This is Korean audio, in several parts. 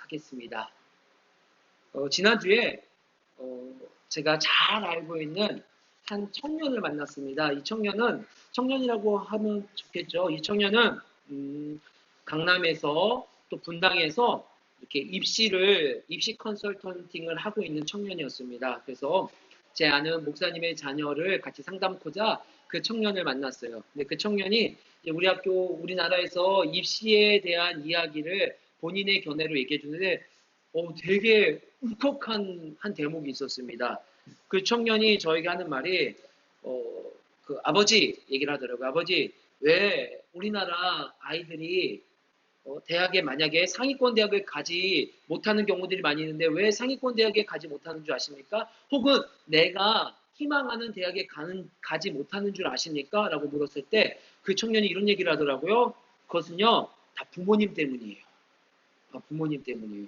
하겠습니다. 지난주에 제가 잘 알고 있는 한 청년을 만났습니다. 이 청년이라고 하면 좋겠죠. 이 청년은 강남에서 또 분당에서 이렇게 입시 컨설턴팅을 하고 있는 청년이었습니다. 그래서 제 아는 목사님의 자녀를 같이 상담코자 그 청년을 만났어요. 근데 그 청년이 우리나라에서 입시에 대한 이야기를 본인의 견해로 얘기해 주는데 되게 울컥한 한 대목이 있었습니다. 그 청년이 저에게 하는 말이 그 아버지 얘기를 하더라고요. 아버지, 왜 우리나라 아이들이 대학에 만약에 상위권 대학을 가지 못하는 경우들이 많이 있는데 왜 상위권 대학에 가지 못하는 줄 아십니까? 혹은 내가 희망하는 대학에 가지 못하는 줄 아십니까? 라고 물었을 때 그 청년이 이런 얘기를 하더라고요. 그것은요, 다 부모님 때문이에요. 부모님 때문이에요.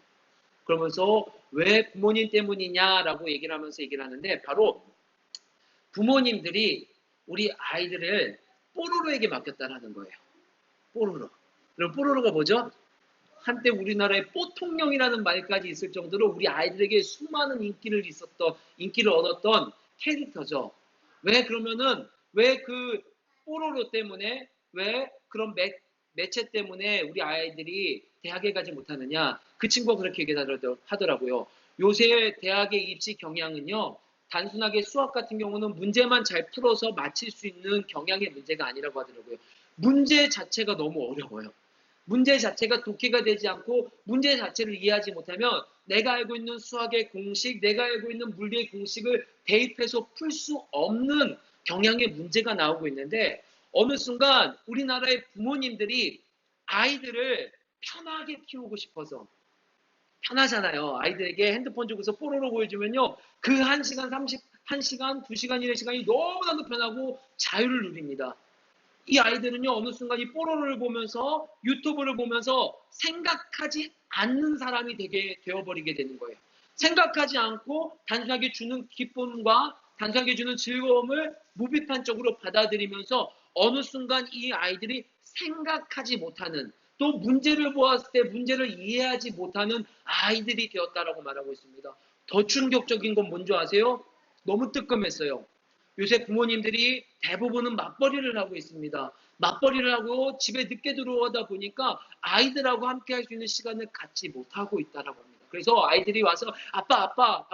그러면서 왜 부모님 때문이냐라고 얘기를 하면서 얘기를 하는데 바로 부모님들이 우리 아이들을 뽀로로에게 맡겼다라는 거예요. 뽀로로. 그럼 뽀로로가 뭐죠? 한때 우리나라에 뽀통령이라는 말까지 있을 정도로 우리 아이들에게 수많은 인기를 얻었던 캐릭터죠. 왜 그 뽀로로 때문에, 왜 그런 매체 때문에 우리 아이들이 대학에 가지 못하느냐? 그 친구가 그렇게 얘기하더라고요. 요새 대학의 입시 경향은요, 단순하게 수학 같은 경우는 문제만 잘 풀어서 맞힐 수 있는 경향의 문제가 아니라고 하더라고요. 문제 자체가 너무 어려워요. 문제 자체가 독해가 되지 않고 문제 자체를 이해하지 못하면 내가 알고 있는 수학의 공식, 내가 알고 있는 물리의 공식을 대입해서 풀 수 없는 경향의 문제가 나오고 있는데 어느 순간 우리나라의 부모님들이 아이들을 편하게 키우고 싶어서 편하잖아요. 아이들에게 핸드폰 주고서 뽀로로 보여주면요. 그 1시간 1시간, 2시간이라는 시간이 너무나도 편하고 자유를 누립니다. 이 아이들은요, 어느 순간 이 뽀로로를 보면서 유튜브를 보면서 생각하지 않는 사람이 되어버리게 되는 거예요. 생각하지 않고 단순하게 주는 기쁨과 단순하게 주는 즐거움을 무비판적으로 받아들이면서 어느 순간 이 아이들이 생각하지 못하는 또 문제를 보았을 때 문제를 이해하지 못하는 아이들이 되었다라고 말하고 있습니다. 더 충격적인 건 뭔지 아세요? 너무 뜨끔했어요. 요새 부모님들이 대부분은 맞벌이를 하고 있습니다. 맞벌이를 하고 집에 늦게 들어오다 보니까 아이들하고 함께 할 수 있는 시간을 갖지 못하고 있다라고 합니다. 그래서 아이들이 와서 아빠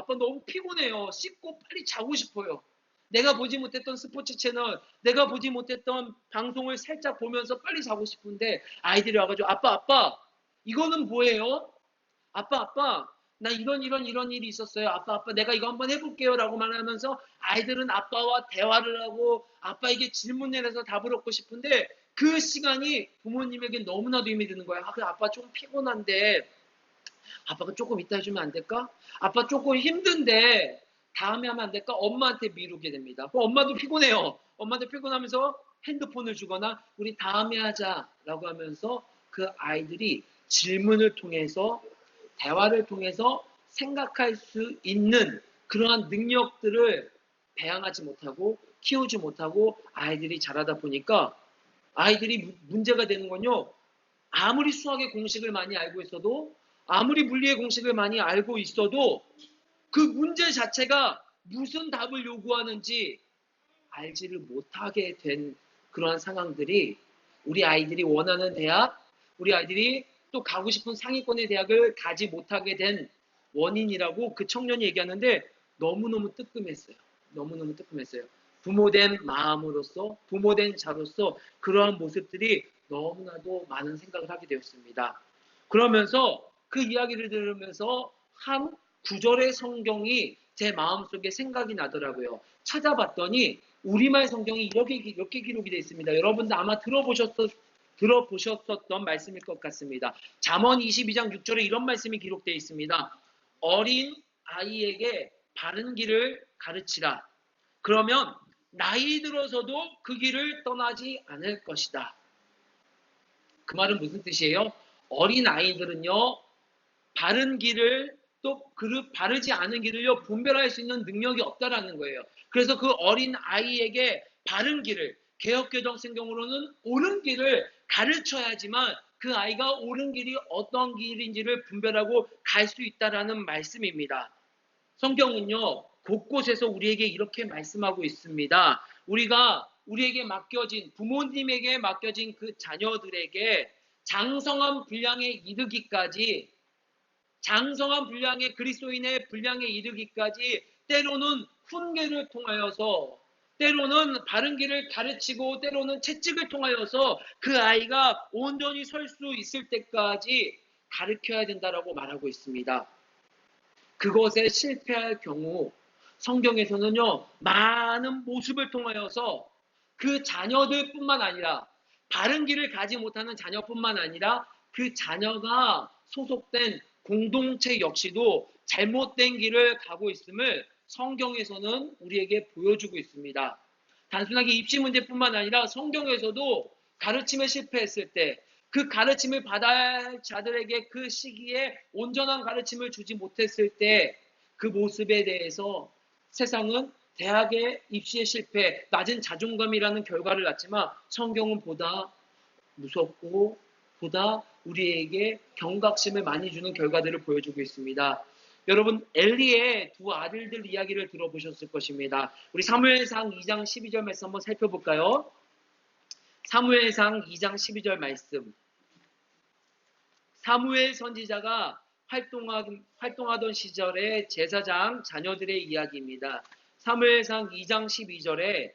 너무 피곤해요. 씻고 빨리 자고 싶어요. 내가 보지 못했던 스포츠 채널, 내가 보지 못했던 방송을 살짝 보면서 빨리 자고 싶은데 아이들이 와가지고 아빠 이거는 뭐예요? 아빠 나 이런 일이 있었어요. 아빠 내가 이거 한번 해볼게요 라고 말하면서 아이들은 아빠와 대화를 하고 아빠에게 질문을 해서 답을 얻고 싶은데 그 시간이 부모님에게 너무나도 힘이 드는 거예요. 그래 아빠 좀 피곤한데 아빠가 조금 이따 해주면 안 될까? 아빠 조금 힘든데 다음에 하면 안 될까? 엄마한테 미루게 됩니다. 그럼 엄마도 피곤해요. 엄마도 피곤하면서 핸드폰을 주거나 우리 다음에 하자라고 하면서 그 아이들이 질문을 통해서 대화를 통해서 생각할 수 있는 그러한 능력들을 배양하지 못하고 키우지 못하고 아이들이 자라다 보니까 아이들이 문제가 되는 건요. 아무리 수학의 공식을 많이 알고 있어도 아무리 물리의 공식을 많이 알고 있어도 그 문제 자체가 무슨 답을 요구하는지 알지를 못하게 된 그러한 상황들이 우리 아이들이 원하는 대학, 우리 아이들이 또 가고 싶은 상위권의 대학을 가지 못하게 된 원인이라고 그 청년이 얘기하는데 너무너무 뜨끔했어요. 너무너무 뜨끔했어요. 부모된 마음으로서, 부모된 자로서 그러한 모습들이 너무나도 많은 생각을 하게 되었습니다. 그러면서 그 이야기를 들으면서 한 구절의 성경이 제 마음속에 생각이 나더라고요. 찾아봤더니 우리말 성경이 이렇게 기록이 되어 있습니다. 여러분들 아마 들어보셨던 말씀일 것 같습니다. 잠언 22장 6절에 이런 말씀이 기록되어 있습니다. 어린 아이에게 바른 길을 가르치라. 그러면 나이 들어서도 그 길을 떠나지 않을 것이다. 그 말은 무슨 뜻이에요? 어린 아이들은요, 바른 길을 또 바르지 않은 길을요 분별할 수 있는 능력이 없다라는 거예요. 그래서 그 어린 아이에게 바른 길을 개혁개정 성경으로는 옳은 길을 가르쳐야지만 그 아이가 옳은 길이 어떤 길인지를 분별하고 갈 수 있다라는 말씀입니다. 성경은요, 곳곳에서 우리에게 이렇게 말씀하고 있습니다. 우리에게 맡겨진, 부모님에게 맡겨진 그 자녀들에게 장성한 분량에 이르기까지, 장성한 분량의 그리스도인의 분량에 이르기까지 때로는 훈계를 통하여서, 때로는 바른 길을 가르치고, 때로는 채찍을 통하여서 그 아이가 온전히 설 수 있을 때까지 가르쳐야 된다라고 말하고 있습니다. 그것에 실패할 경우 성경에서는요, 많은 모습을 통하여서 그 자녀들뿐만 아니라, 바른 길을 가지 못하는 자녀뿐만 아니라 그 자녀가 소속된 공동체 역시도 잘못된 길을 가고 있음을 성경에서는 우리에게 보여주고 있습니다. 단순하게 입시 문제뿐만 아니라 성경에서도 가르침에 실패했을 때, 그 가르침을 받아야 할 자들에게 그 시기에 온전한 가르침을 주지 못했을 때 그 모습에 대해서 세상은 대학의 입시에 실패, 낮은 자존감이라는 결과를 낳지만 성경은 보다 무섭고 보다 우리에게 경각심을 많이 주는 결과들을 보여주고 있습니다. 여러분, 엘리의 두 아들들 이야기를 들어보셨을 것입니다. 우리 사무엘상 2장 12절 말씀 한번 살펴볼까요? 사무엘상 2장 12절 말씀. 사무엘 선지자가 활동하던 시절의 제사장 자녀들의 이야기입니다. 사무엘상 2장 12절에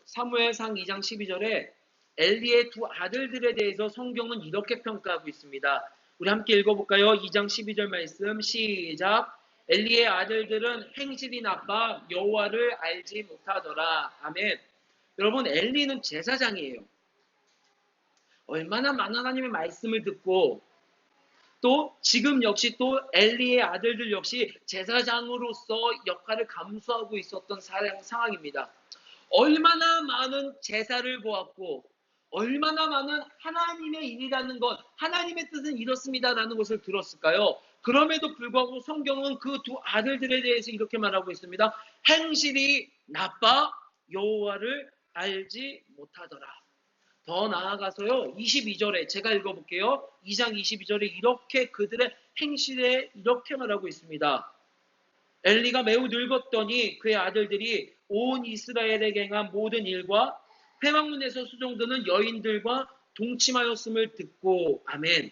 사무엘상 2장 12절에 엘리의 두 아들들에 대해서 성경은 이렇게 평가하고 있습니다. 우리 함께 읽어볼까요? 2장 12절 말씀 시작. 엘리의 아들들은 행실이 나빠 여호와를 알지 못하더라. 아멘. 여러분, 엘리는 제사장이에요. 얼마나 많은 하나님의 말씀을 듣고 또 지금 역시 또 엘리의 아들들 역시 제사장으로서 역할을 감수하고 있었던 상황입니다. 얼마나 많은 제사를 보았고 얼마나 많은 하나님의 일이라는 것, 하나님의 뜻은 이렇습니다라는 것을 들었을까요? 그럼에도 불구하고 성경은 그 두 아들들에 대해서 이렇게 말하고 있습니다. 행실이 나빠 여호와를 알지 못하더라. 더 나아가서요, 22절에 제가 읽어볼게요. 2장 22절에 이렇게 그들의 행실에 이렇게 말하고 있습니다. 엘리가 매우 늙었더니 그의 아들들이 온 이스라엘에게 행한 모든 일과 회막문에서 수종드는 여인들과 동침하였음을 듣고 아멘.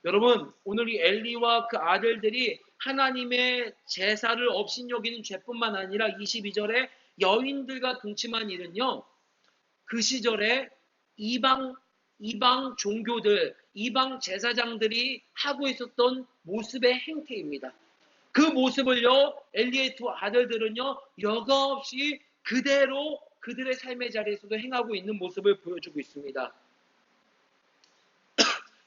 여러분, 오늘 이 엘리와 그 아들들이 하나님의 제사를 업신여기는 죄뿐만 아니라 22절에 여인들과 동침한 일은요, 그 시절에 이방 종교들, 이방 제사장들이 하고 있었던 모습의 행태입니다. 그 모습을요, 엘리의 두 아들들은요, 여과없이 그대로 그들의 삶의 자리에서도 행하고 있는 모습을 보여주고 있습니다.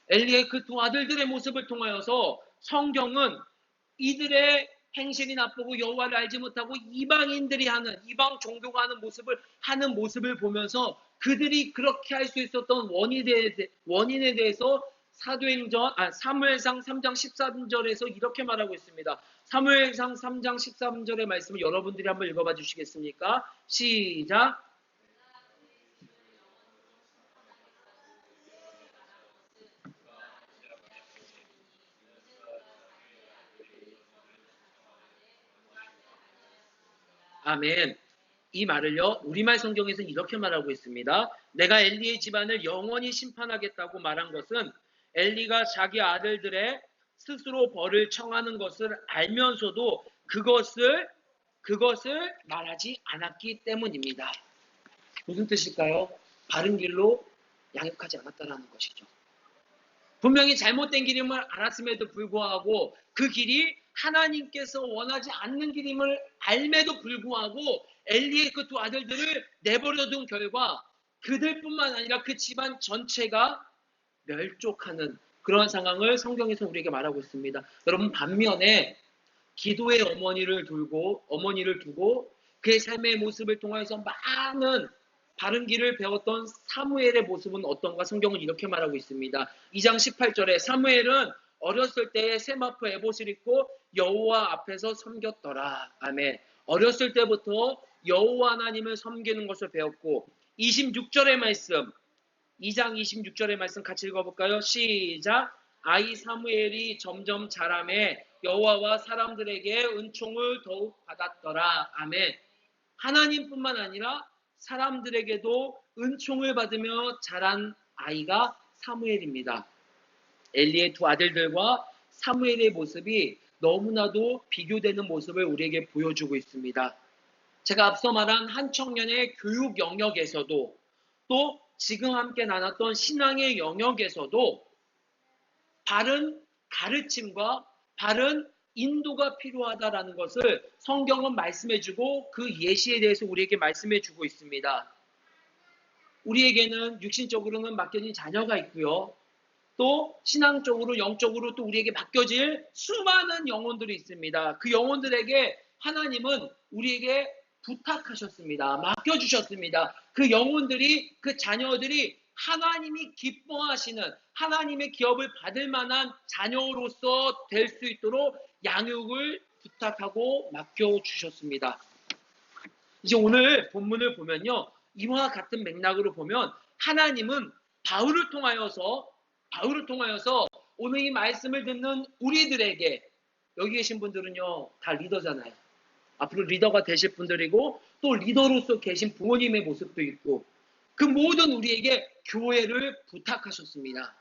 엘리의 그 두 아들들의 모습을 통하여서 성경은 이들의 행실이 나쁘고 여호와를 알지 못하고 이방인들이 하는, 이방 종교가 하는 모습을 보면서 그들이 그렇게 할 수 있었던 원인에 대해서 사무엘상 3장 13절에서 이렇게 말하고 있습니다. 사무엘상 3장 13절의 말씀을 여러분들이 한번 읽어봐 주시겠습니까? 시작. 아멘. 이 말을요, 우리말 성경에서는 이렇게 말하고 있습니다. 내가 엘리의 집안을 영원히 심판하겠다고 말한 것은 엘리가 자기 아들들의 스스로 벌을 청하는 것을 알면서도 그것을 말하지 않았기 때문입니다. 무슨 뜻일까요? 바른 길로 양육하지 않았다는 것이죠. 분명히 잘못된 길임을 알았음에도 불구하고 그 길이 하나님께서 원하지 않는 길임을 알매도 불구하고 엘리의 그 두 아들들을 내버려둔 결과 그들뿐만 아니라 그 집안 전체가 멸족하는 그런 상황을 성경에서 우리에게 말하고 있습니다. 여러분, 반면에 기도의 어머니를 두고 그의 삶의 모습을 통해서 많은 바른 길을 배웠던 사무엘의 모습은 어떤가 성경은 이렇게 말하고 있습니다. 2장 18절에 사무엘은 어렸을 때에 세마포 에봇을 입고 여호와 앞에서 섬겼더라. 아멘. 어렸을 때부터 여호와 하나님을 섬기는 것을 배웠고 26절의 말씀 2장 26절의 말씀 같이 읽어볼까요? 시작. 아이 사무엘이 점점 자라매 여호와와 사람들에게 은총을 더욱 받았더라. 아멘. 하나님뿐만 아니라 사람들에게도 은총을 받으며 자란 아이가 사무엘입니다. 엘리의 두 아들들과 사무엘의 모습이 너무나도 비교되는 모습을 우리에게 보여주고 있습니다. 제가 앞서 말한 한 청년의 교육 영역에서도 또 지금 함께 나눴던 신앙의 영역에서도 바른 가르침과 바른 인도가 필요하다라는 것을 성경은 말씀해주고 그 예시에 대해서 우리에게 말씀해주고 있습니다. 우리에게는 육신적으로는 맡겨진 자녀가 있고요. 또 신앙적으로 영적으로 또 우리에게 맡겨질 수많은 영혼들이 있습니다. 그 영혼들에게 하나님은 우리에게 부탁하셨습니다. 맡겨주셨습니다. 그 영혼들이, 그 자녀들이 하나님이 기뻐하시는 하나님의 기업을 받을 만한 자녀로서 될 수 있도록 양육을 부탁하고 맡겨주셨습니다. 이제 오늘 본문을 보면요, 이와 같은 맥락으로 보면 하나님은 바울을 통하여서 오늘 이 말씀을 듣는 우리들에게, 여기 계신 분들은요 다 리더잖아요. 앞으로 리더가 되실 분들이고 또 리더로서 계신 부모님의 모습도 있고 그 모든 우리에게 교회를 부탁하셨습니다.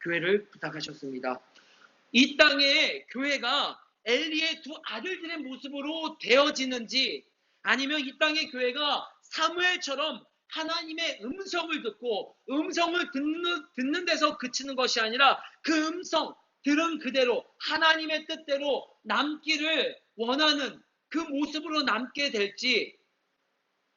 교회를 부탁하셨습니다. 이 땅에 교회가 엘리의 두 아들들의 모습으로 되어지는지 아니면 이 땅의 교회가 사무엘처럼 하나님의 음성을 듣고 음성을 듣는 데서 그치는 것이 아니라 그 음성 들은 그대로 하나님의 뜻대로 남기를 원하는 그 모습으로 남게 될지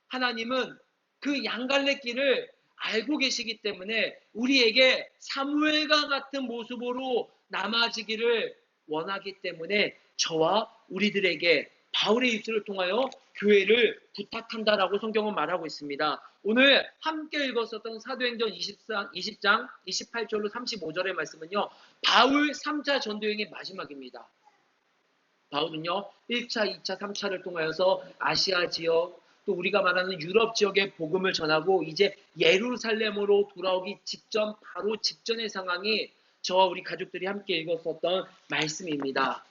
하나님은 그 양갈래길을 알고 계시기 때문에 우리에게 사무엘과 같은 모습으로 남아지기를 원하기 때문에 저와 우리들에게 바울의 입술을 통하여 교회를 부탁한다라고 성경은 말하고 있습니다. 오늘 함께 읽었었던 사도행전 20장 28절로 35절의 말씀은요, 바울 3차 전도여행의 마지막입니다. 바울은요 1차, 2차, 3차를 통하여서 아시아 지역 또 우리가 말하는 유럽 지역에 복음을 전하고 이제 예루살렘으로 돌아오기 직전 바로 직전의 상황이 저와 우리 가족들이 함께 읽었었던 말씀입니다.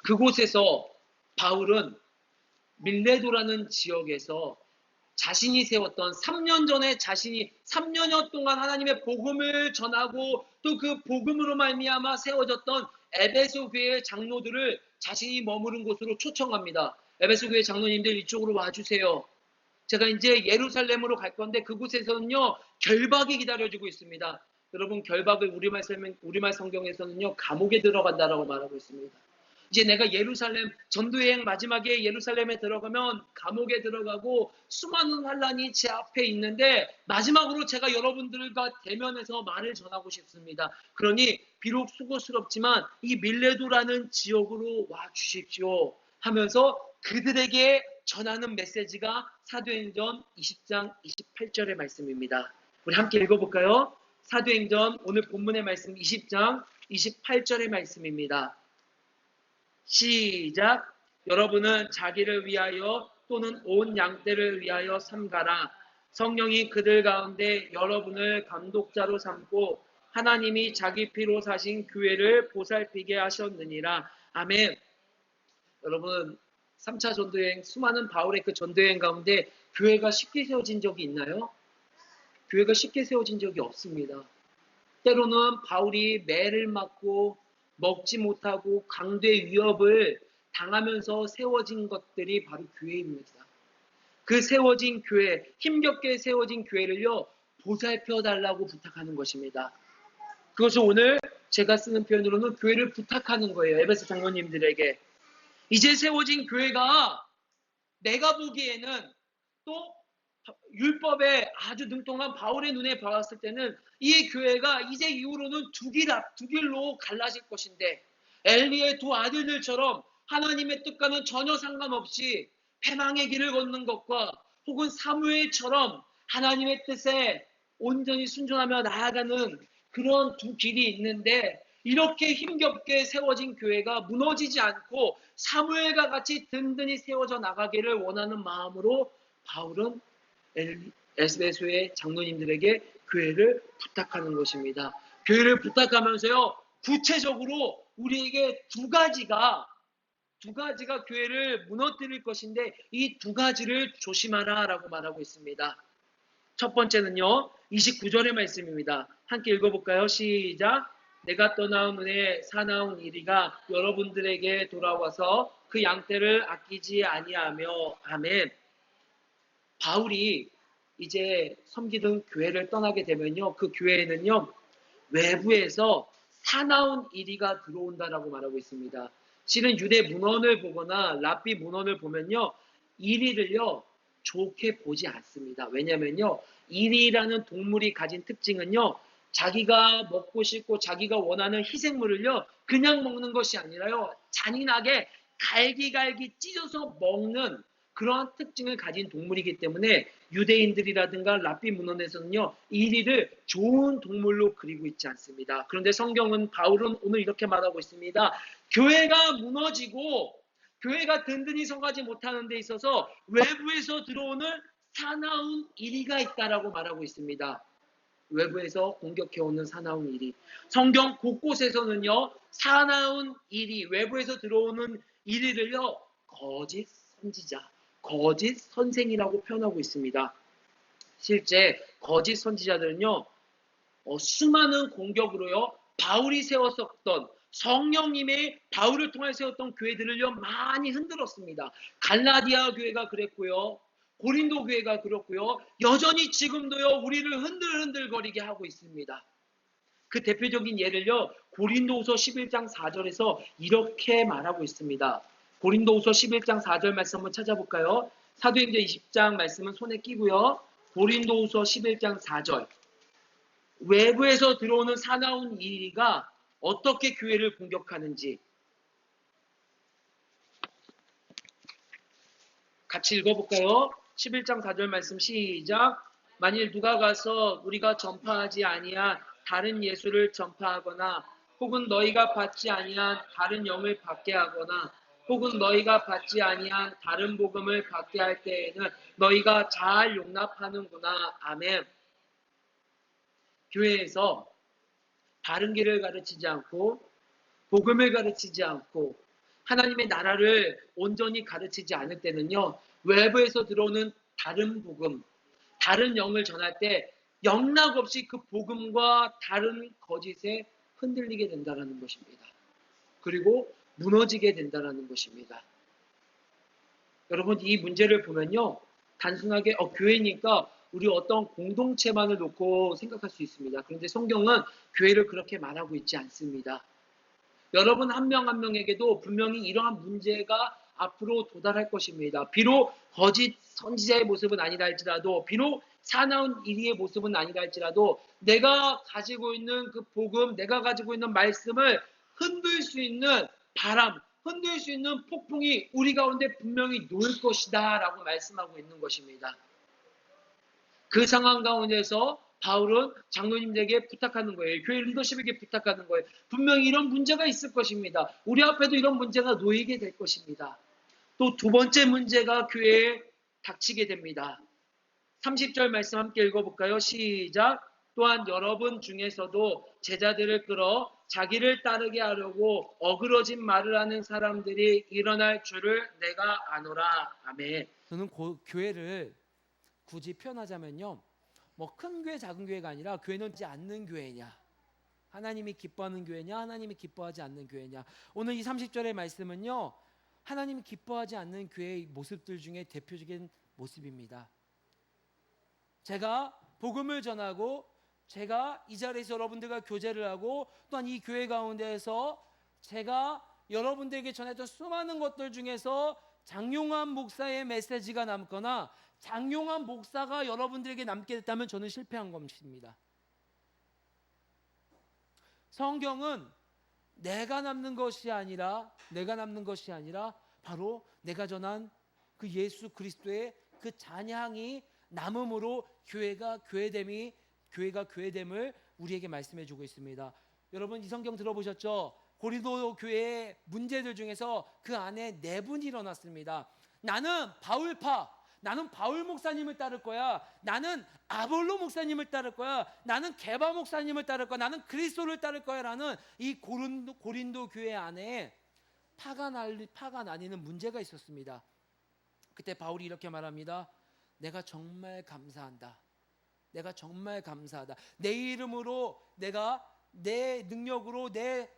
그곳에서 바울은 밀레도라는 지역에서 자신이 세웠던 3년 전에 자신이 3년여 동안 하나님의 복음을 전하고 또 그 복음으로 말미암아 세워졌던 에베소 교회의 장로들을 자신이 머무른 곳으로 초청합니다. 에베소 교회 장로님들 이쪽으로 와주세요. 제가 이제 예루살렘으로 갈 건데 그곳에서는요 결박이 기다려지고 있습니다. 여러분 결박을 우리말 성경에서는요 감옥에 들어간다라고 말하고 있습니다. 이제 내가 예루살렘 전도여행 마지막에 예루살렘에 들어가면 감옥에 들어가고 수많은 환란이 제 앞에 있는데 마지막으로 제가 여러분들과 대면해서 말을 전하고 싶습니다. 그러니 비록 수고스럽지만 이 밀레도라는 지역으로 와 주십시오 하면서 그들에게 전하는 메시지가 사도행전 20장 28절의 말씀입니다. 우리 함께 읽어볼까요? 사도행전 오늘 본문의 말씀 20장 28절의 말씀입니다. 시작. 여러분은 자기를 위하여 또는 온 양떼를 위하여 삼가라. 성령이 그들 가운데 여러분을 감독자로 삼고 하나님이 자기 피로 사신 교회를 보살피게 하셨느니라. 아멘. 여러분 3차 전도여행 수많은 바울의 그 전도여행 가운데 교회가 쉽게 세워진 적이 있나요? 교회가 쉽게 세워진 적이 없습니다. 때로는 바울이 매를 맞고 먹지 못하고 강도의 위협을 당하면서 세워진 것들이 바로 교회입니다. 그 세워진 교회, 힘겹게 세워진 교회를요 보살펴 달라고 부탁하는 것입니다. 그것을 오늘 제가 쓰는 표현으로는 교회를 부탁하는 거예요. 에베소 장로님들에게. 이제 세워진 교회가 내가 보기에는 또 율법에 아주 능통한 바울의 눈에 봤을 때는 이 교회가 이제 이후로는 두 길로 갈라질 것인데 엘리의 두 아들들처럼 하나님의 뜻과는 전혀 상관없이 패망의 길을 걷는 것과 혹은 사무엘처럼 하나님의 뜻에 온전히 순종하며 나아가는 그런 두 길이 있는데 이렇게 힘겹게 세워진 교회가 무너지지 않고 사무엘과 같이 든든히 세워져 나가기를 원하는 마음으로 바울은 에스베소의 장로님들에게 교회를 부탁하는 것입니다. 교회를 부탁하면서요, 구체적으로 우리에게 두 가지가 교회를 무너뜨릴 것인데 이 두 가지를 조심하라 라고 말하고 있습니다. 첫 번째는요, 29절의 말씀입니다. 함께 읽어볼까요? 시작. 내가 떠나온 후에 사나운 이리가 여러분들에게 돌아와서 그 양떼를 아끼지 아니하며. 아멘. 바울이 이제 섬기던 교회를 떠나게 되면요, 그 교회에는요, 외부에서 사나운 이리가 들어온다라고 말하고 있습니다. 실은 유대 문헌을 보거나 랍비 문헌을 보면요, 이리를요 좋게 보지 않습니다. 왜냐면요, 이리라는 동물이 가진 특징은요, 자기가 먹고 싶고 자기가 원하는 희생물을요 그냥 먹는 것이 아니라요, 잔인하게 갈기갈기 찢어서 먹는 그러한 특징을 가진 동물이기 때문에 유대인들이라든가 랍비 문헌에서는요, 이리를 좋은 동물로 그리고 있지 않습니다. 그런데 성경은, 바울은 오늘 이렇게 말하고 있습니다. 교회가 무너지고 교회가 든든히 서가지 못하는 데 있어서 외부에서 들어오는 사나운 이리가 있다라고 말하고 있습니다. 외부에서 공격해오는 사나운 이리. 성경 곳곳에서는요, 사나운 이리, 외부에서 들어오는 이리를요, 거짓 선지자, 거짓 선생이라고 표현하고 있습니다. 실제 거짓 선지자들은요, 수많은 공격으로요, 바울이 세웠었던, 성령님의 바울을 통해 세웠던 교회들을요 많이 흔들었습니다. 갈라디아 교회가 그랬고요, 고린도 교회가 그렇고요, 여전히 지금도요 우리를 흔들흔들거리게 하고 있습니다. 그 대표적인 예를요, 고린도후서 11장 4절에서 이렇게 말하고 있습니다. 고린도후서 11장 4절 말씀 한번 찾아볼까요? 사도행전 20장 말씀은 손에 끼고요. 고린도후서 11장 4절. 외부에서 들어오는 사나운 이리가 어떻게 교회를 공격하는지 같이 읽어볼까요? 11장 4절 말씀 시작. 만일 누가 가서 우리가 전파하지 아니한 다른 예수를 전파하거나 혹은 너희가 받지 아니한 다른 영을 받게 하거나 혹은 너희가 받지 아니한 다른 복음을 받게 할 때에는 너희가 잘 용납하는구나. 아멘. 교회에서 바른 길을 가르치지 않고 복음을 가르치지 않고 하나님의 나라를 온전히 가르치지 않을 때는요, 외부에서 들어오는 다른 복음, 다른 영을 전할 때 영락없이 그 복음과 다른 거짓에 흔들리게 된다는 것입니다. 그리고 무너지게 된다는 것입니다. 여러분, 이 문제를 보면요, 단순하게 교회니까 우리 어떤 공동체만을 놓고 생각할 수 있습니다. 그런데 성경은 교회를 그렇게 말하고 있지 않습니다. 여러분 한 명 한 명에게도 분명히 이러한 문제가 앞으로 도달할 것입니다. 비록 거짓 선지자의 모습은 아니다 할지라도, 비록 사나운 이리의 모습은 아니다 할지라도, 내가 가지고 있는 그 복음, 내가 가지고 있는 말씀을 흔들 수 있는 바람, 흔들 수 있는 폭풍이 우리 가운데 분명히 놓일 것이다 라고 말씀하고 있는 것입니다. 그 상황 가운데서 바울은 장로님들에게 부탁하는 거예요. 교회 리더십에게 부탁하는 거예요. 분명히 이런 문제가 있을 것입니다. 우리 앞에도 이런 문제가 놓이게 될 것입니다. 또 두 번째 문제가 교회에 닥치게 됩니다. 30절 말씀 함께 읽어볼까요? 시작. 또한 여러분 중에서도 제자들을 끌어 자기를 따르게 하려고 어그러진 말을 하는 사람들이 일어날 줄을 내가 아노라. 아멘. 저는 교회를 굳이 표현하자면요, 뭐 큰 교회 작은 교회가 아니라 교회는 하지 않는 교회냐, 하나님이 기뻐하는 교회냐, 하나님이 기뻐하지 않는 교회냐. 오늘 이 30절의 말씀은요, 하나님이 기뻐하지 않는 교회의 모습들 중에 대표적인 모습입니다. 제가 복음을 전하고 제가 이 자리에서 여러분들과 교제를 하고 또한 이 교회 가운데에서 제가 여러분들에게 전했던 수많은 것들 중에서 장용환 목사의 메시지가 남거나 장용환 목사가 여러분들에게 남게 됐다면 저는 실패한 것입니다. 성경은 내가 남는 것이 아니라 바로 내가 전한 그 예수 그리스도의 그 잔향이 남음으로 교회가 교회됨을 우리에게 말씀해 주고 있습니다. 여러분, 이 성경 들어보셨죠? 고린도 교회의 문제들 중에서 그 안에 내분이 일어났습니다. 나는 바울파, 나는 바울 목사님을 따를 거야. 나는 아볼로 목사님을 따를 거야. 나는 게바 목사님을 따를 거야. 나는 그리스도를 따를 거야라는 이 고린도 교회 안에 파가 나뉘는 문제가 있었습니다. 그때 바울이 이렇게 말합니다. 내가 정말 감사한다. 내가 정말 감사하다. 내 이름으로 내가 내 능력으로 내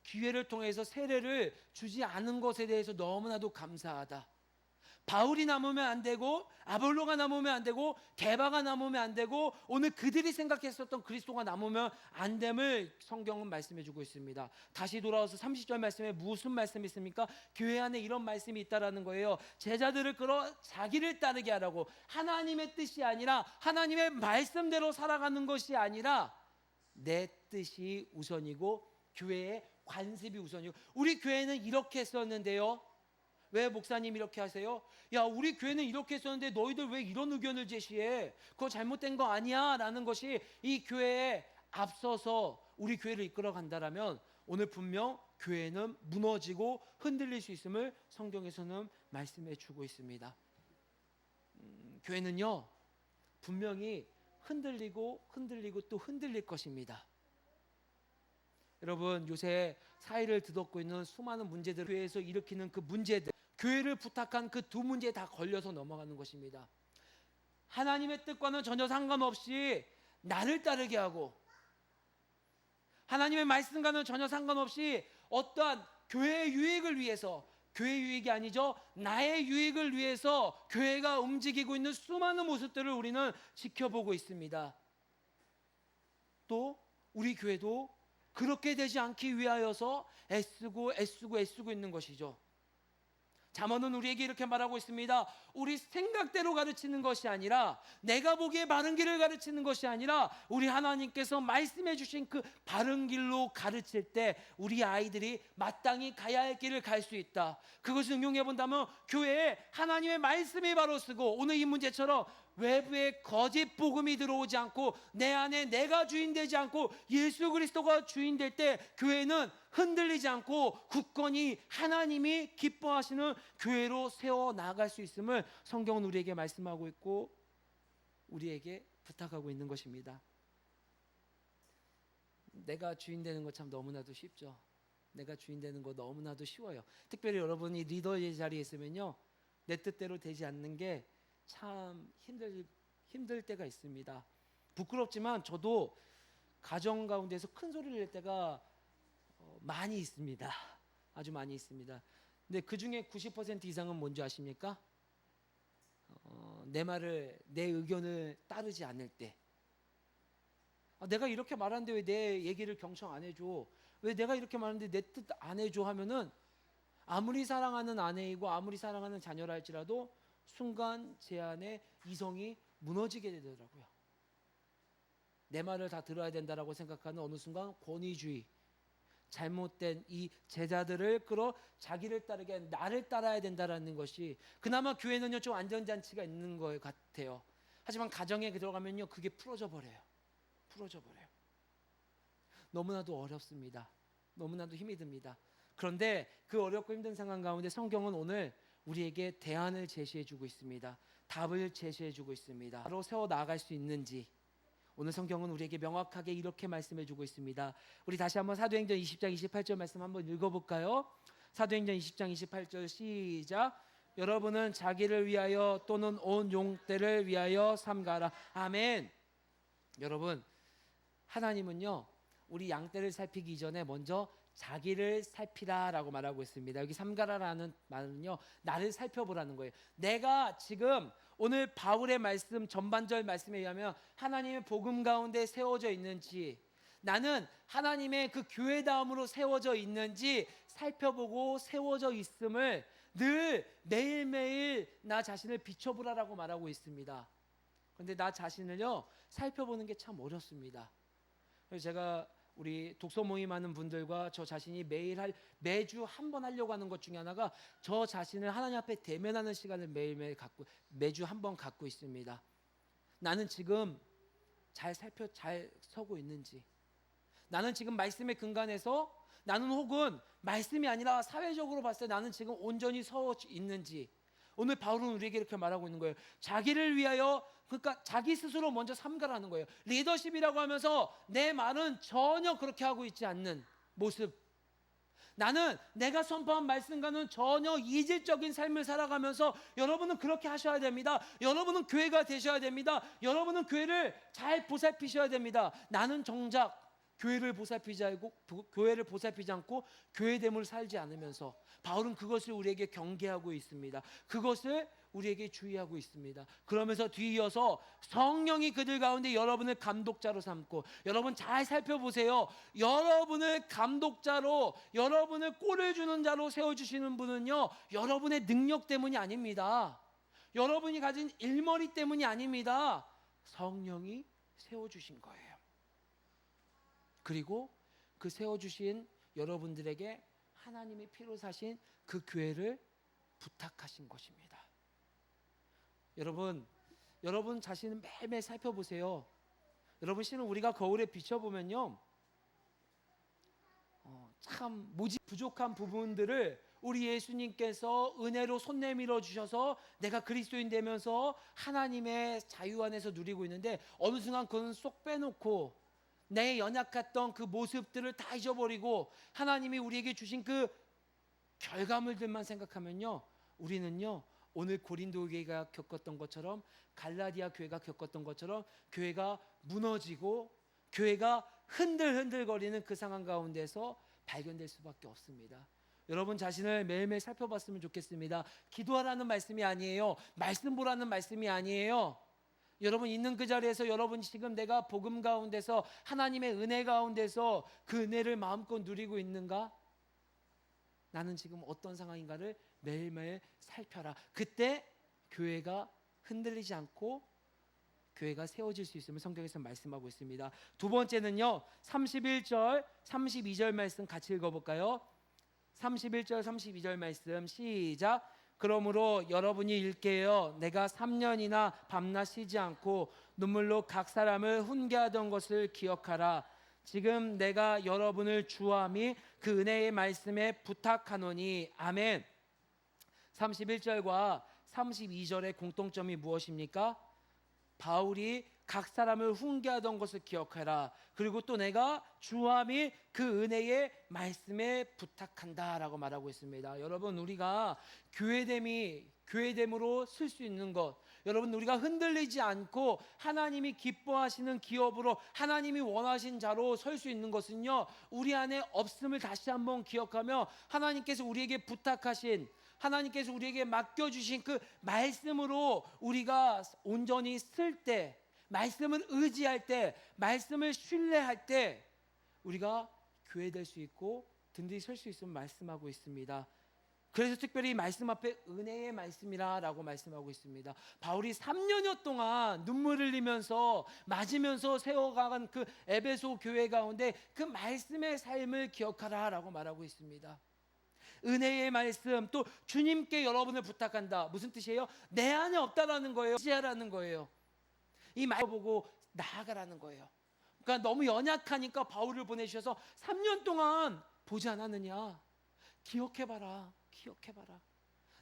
기회를 통해서 세례를 주지 않은 것에 대해서 너무나도 감사하다. 바울이 남으면 안 되고 아볼로가 남으면 안 되고 게바가 남으면 안 되고 오늘 그들이 생각했었던 그리스도가 남으면 안 됨을 성경은 말씀해 주고 있습니다. 다시 돌아와서 30절 말씀에 무슨 말씀이 있습니까? 교회 안에 이런 말씀이 있다라는 거예요. 제자들을 끌어 자기를 따르게 하라고. 하나님의 뜻이 아니라 하나님의 말씀대로 살아가는 것이 아니라 내 뜻이 우선이고 교회의 관습이 우선이고. 우리 교회는 이렇게 했었는데요. 왜 목사님 이렇게 하세요? 야, 우리 교회는 이렇게 했었는데 너희들 왜 이런 의견을 제시해? 그거 잘못된 거 아니야? 라는 것이 이 교회에 앞서서 우리 교회를 이끌어 간다라면 오늘 분명 교회는 무너지고 흔들릴 수 있음을 성경에서는 말씀해 주고 있습니다. 교회는요 분명히 흔들리고 또 흔들릴 것입니다. 여러분, 요새 사회를 뒤덮고 있는 수많은 문제들, 교회에서 일으키는 그 문제들, 교회를 부탁한 그 두 문제에 다 걸려서 넘어가는 것입니다. 하나님의 뜻과는 전혀 상관없이 나를 따르게 하고 하나님의 말씀과는 전혀 상관없이 어떠한 교회의 유익을 위해서, 교회의 유익이 아니죠, 나의 유익을 위해서 교회가 움직이고 있는 수많은 모습들을 우리는 지켜보고 있습니다. 또 우리 교회도 그렇게 되지 않기 위하여서 애쓰고 있는 것이죠. 잠언은 우리에게 이렇게 말하고 있습니다. 우리 생각대로 가르치는 것이 아니라, 내가 보기에 바른 길을 가르치는 것이 아니라 우리 하나님께서 말씀해 주신 그 바른 길로 가르칠 때 우리 아이들이 마땅히 가야 할 길을 갈 수 있다. 그것을 응용해 본다면 교회에 하나님의 말씀이 바로 쓰고, 오늘 이 문제처럼 외부의 거짓 복음이 들어오지 않고 내 안에 내가 주인 되지 않고 예수 그리스도가 주인 될 때 교회는 흔들리지 않고 굳건히 하나님이 기뻐하시는 교회로 세워 나갈 수 있음을 성경은 우리에게 말씀하고 있고 우리에게 부탁하고 있는 것입니다. 내가 주인 되는 거 참 너무나도 쉽죠. 내가 주인 되는 거 너무나도 쉬워요. 특별히 여러분이 리더의 자리에 있으면요, 내 뜻대로 되지 않는 게 참 힘들 때가 있습니다. 부끄럽지만 저도 가정 가운데서 큰 소리를 낼 때가 많이 있습니다. 아주 많이 있습니다. 근데 그 중에 90% 이상은 뭔지 아십니까? 내 의견을 따르지 않을 때. 내가 이렇게 말하는데 왜 내 얘기를 경청 안 해줘? 왜 내가 이렇게 말하는데 내 뜻 안 해줘? 하면은 아무리 사랑하는 아내이고 아무리 사랑하는 자녀라 할지라도 순간 제 안에 이성이 무너지게 되더라고요. 내 말을 다 들어야 된다라고 생각하는 어느 순간 권위주의, 잘못된 이 제자들을 끌어 자기를 따르게, 나를 따라야 된다라는 것이, 그나마 교회는요 좀 안전장치가 있는 것 같아요. 하지만 가정에 들어가면요 그게 풀어져 버려요. 너무나도 어렵습니다. 너무나도 힘이 듭니다. 그런데 그 어렵고 힘든 상황 가운데 성경은 오늘 우리에게 대안을 제시해 주고 있습니다. 답을 제시해 주고 있습니다. 바로 세워 나갈 수 있는지 오늘 성경은 우리에게 명확하게 이렇게 말씀해 주고 있습니다. 우리 다시 한번 사도행전 20장 28절 말씀 한번 읽어볼까요? 사도행전 20장 28절 시작. 여러분은 자기를 위하여 또는 온 용떼를 위하여 삼가라. 아멘. 여러분, 하나님은요 우리 양떼를 살피기 이전에 먼저 자기를 살피라라고 말하고 있습니다. 여기 삼가라라는 말은요 나를 살펴보라는 거예요. 내가 지금 오늘 바울의 말씀, 전반절 말씀에 의하면 하나님의 복음 가운데 세워져 있는지, 나는 하나님의 그 교회다움으로 세워져 있는지 살펴보고 세워져 있음을 늘 매일매일 나 자신을 비춰보라라고 말하고 있습니다. 그런데 나 자신을요 살펴보는 게 참 어렵습니다. 그래서 제가 우리 독서 모임하는 분들과 저 자신이 매주 한 번 하려고 하는 것 중에 하나가 저 자신을 하나님 앞에 대면하는 시간을 매주 한 번 갖고 있습니다. 나는 지금 잘 서고 있는지, 나는 지금 말씀의 근간에서, 나는 혹은 말씀이 아니라 사회적으로 봤을 때 나는 지금 온전히 서 있는지, 오늘 바울은 우리에게 이렇게 말하고 있는 거예요. 자기를 위하여, 그러니까 자기 스스로 먼저 삼가라는 거예요. 리더십이라고 하면서 내 말은 전혀 그렇게 하고 있지 않는 모습. 나는 내가 선포한 말씀과는 전혀 이질적인 삶을 살아가면서 여러분은 그렇게 하셔야 됩니다. 여러분은 교회가 되셔야 됩니다. 여러분은 교회를 잘 보살피셔야 됩니다. 나는 정작 교회를 보살피지 않고 교회됨을 살지 않으면서 바울은 그것을 우리에게 경계하고 있습니다. 그것을 우리에게 주의하고 있습니다. 그러면서 뒤이어서 성령이 그들 가운데 여러분을 감독자로 삼고, 여러분 잘 살펴보세요. 여러분을 감독자로, 여러분을 꼴을 주는 자로 세워주시는 분은요, 여러분의 능력 때문이 아닙니다. 여러분이 가진 일머리 때문이 아닙니다. 성령이 세워주신 거예요. 그리고 그 세워주신 여러분들에게 하나님의 피로 사신 그 교회를 부탁하신 것입니다. 여러분 자신을 매일매일 살펴보세요. 여러분, 실은 우리가 거울에 비춰보면요, 참 부족한 부분들을 우리 예수님께서 은혜로 손 내밀어 주셔서 내가 그리스도인 되면서 하나님의 자유 안에서 누리고 있는데, 어느 순간 그건 쏙 빼놓고 내 연약했던 그 모습들을 다 잊어버리고 하나님이 우리에게 주신 그 결과물들만 생각하면요, 우리는요, 오늘 고린도 교회가 겪었던 것처럼, 갈라디아 교회가 겪었던 것처럼 교회가 무너지고 교회가 흔들흔들거리는 그 상황 가운데서 발견될 수밖에 없습니다. 여러분 자신을 매일매일 살펴봤으면 좋겠습니다. 기도하라는 말씀이 아니에요. 말씀 보라는 말씀이 아니에요. 여러분 있는 그 자리에서 여러분 지금 내가 복음 가운데서, 하나님의 은혜 가운데서 그 은혜를 마음껏 누리고 있는가? 나는 지금 어떤 상황인가를 매일매일 살펴라. 그때 교회가 흔들리지 않고 교회가 세워질 수 있음을 성경에서 말씀하고 있습니다. 두 번째는요, 31절 32절 말씀 같이 읽어볼까요? 31절 32절 말씀 시작. 그러므로 여러분이 읽게요, 내가 3년이나 밤낮 쉬지 않고 눈물로 각 사람을 훈계하던 것을 기억하라. 지금 내가 여러분을 주함이 그 은혜의 말씀에 부탁하노니. 아멘. 31절과 32절의 공통점이 무엇입니까? 바울이 각 사람을 훈계하던 것을 기억하라. 그리고 또 내가 주함이 그 은혜의 말씀에 부탁한다라고 말하고 있습니다. 여러분, 우리가 교회됨으로 쓸 수 있는 것, 여러분 우리가 흔들리지 않고 하나님이 기뻐하시는 기업으로, 하나님이 원하신 자로 설 수 있는 것은요, 우리 안에 없음을 다시 한번 기억하며 하나님께서 우리에게 부탁하신, 하나님께서 우리에게 맡겨주신 그 말씀으로 우리가 온전히 쓸 때, 말씀을 의지할 때, 말씀을 신뢰할 때 우리가 교회 될 수 있고 든든히 설 수 있음을 말씀하고 있습니다. 그래서 특별히 말씀 앞에 은혜의 말씀이라고 말씀하고 있습니다. 바울이 3년여 동안 눈물 흘리면서 맞으면서 세워가는 그 에베소 교회 가운데 그 말씀의 삶을 기억하라라고 말하고 있습니다. 은혜의 말씀, 또 주님께 여러분을 부탁한다. 무슨 뜻이에요? 내 안에 없다라는 거예요. 지하라는 거예요. 이 말을 보고 나아가라는 거예요. 그러니까 너무 연약하니까 바울을 보내주셔서 3년 동안 보지 않았느냐? 기억해봐라.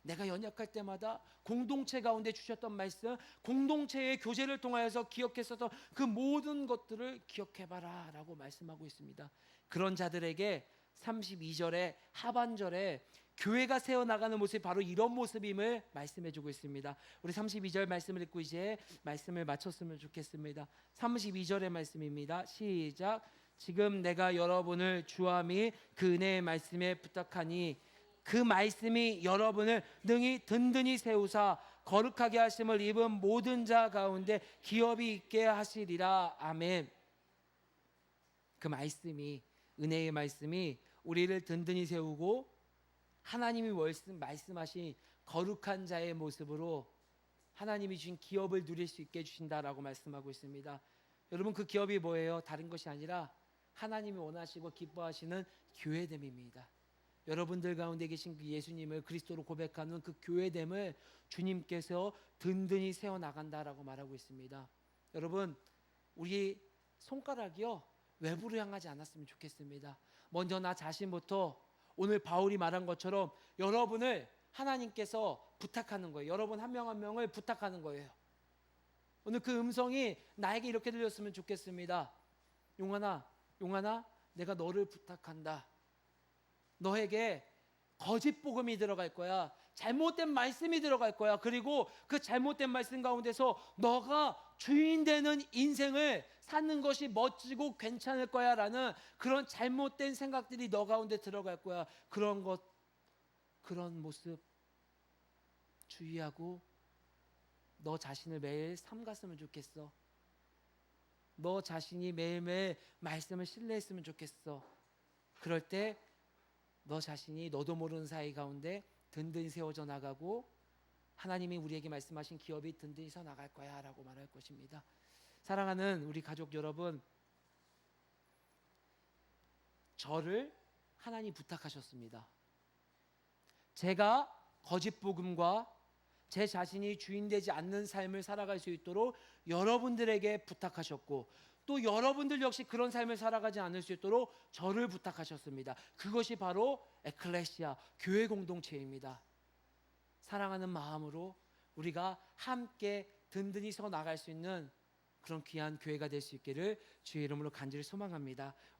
내가 연약할 때마다 공동체 가운데 주셨던 말씀, 공동체의 교제를 통하여서 기억했었던 그 모든 것들을 기억해봐라 라고 말씀하고 있습니다. 그런 자들에게 32절의 하반절에 교회가 세워나가는 모습이 바로 이런 모습임을 말씀해주고 있습니다. 우리 32절 말씀을 읽고 이제 말씀을 마쳤으면 좋겠습니다. 32절의 말씀입니다. 시작. 지금 내가 여러분을 주함이 그 은혜의 말씀에 부탁하니 그 말씀이 여러분을 능히 든든히 세우사 거룩하게 하심을 입은 모든 자 가운데 기업이 있게 하시리라. 아멘. 그 말씀이, 은혜의 말씀이 우리를 든든히 세우고 하나님이 말씀하신 거룩한 자의 모습으로 하나님이 주신 기업을 누릴 수 있게 해주신다라고 말씀하고 있습니다. 여러분, 그 기업이 뭐예요? 다른 것이 아니라 하나님이 원하시고 기뻐하시는 교회됨입니다. 여러분들 가운데 계신 그 예수님을 그리스도로 고백하는 그 교회됨을 주님께서 든든히 세워나간다라고 말하고 있습니다. 여러분, 우리 손가락이요, 외부로 향하지 않았으면 좋겠습니다. 먼저 나 자신부터 오늘 바울이 말한 것처럼 여러분을 하나님께서 부탁하는 거예요. 여러분 한 명 한 명을 부탁하는 거예요. 오늘 그 음성이 나에게 이렇게 들렸으면 좋겠습니다. 용환아, 용환아, 내가 너를 부탁한다. 너에게 거짓 복음이 들어갈 거야. 잘못된 말씀이 들어갈 거야. 그리고 그 잘못된 말씀 가운데서 너가 주인 되는 인생을 사는 것이 멋지고 괜찮을 거야 라는 그런 잘못된 생각들이 너 가운데 들어갈 거야. 그런 것, 그런 모습 주의하고 너 자신을 매일 삼갔으면 좋겠어. 너 자신이 매일매일 말씀을 신뢰했으면 좋겠어. 그럴 때 너 자신이 너도 모르는 사이 가운데 든든히 세워져 나가고 하나님이 우리에게 말씀하신 기업이 든든히 서 나갈 거야 라고 말할 것입니다. 사랑하는 우리 가족 여러분, 저를 하나님 부탁하셨습니다. 제가 거짓 복음과 제 자신이 주인 되지 않는 삶을 살아갈 수 있도록 여러분들에게 부탁하셨고, 또 여러분들 역시 그런 삶을 살아가지 않을 수 있도록 저를 부탁하셨습니다. 그것이 바로 에클레시아, 교회 공동체입니다. 사랑하는 마음으로 우리가 함께 든든히 서 나갈 수 있는 그런 귀한 교회가 될 수 있기를 주의 이름으로 간절히 소망합니다.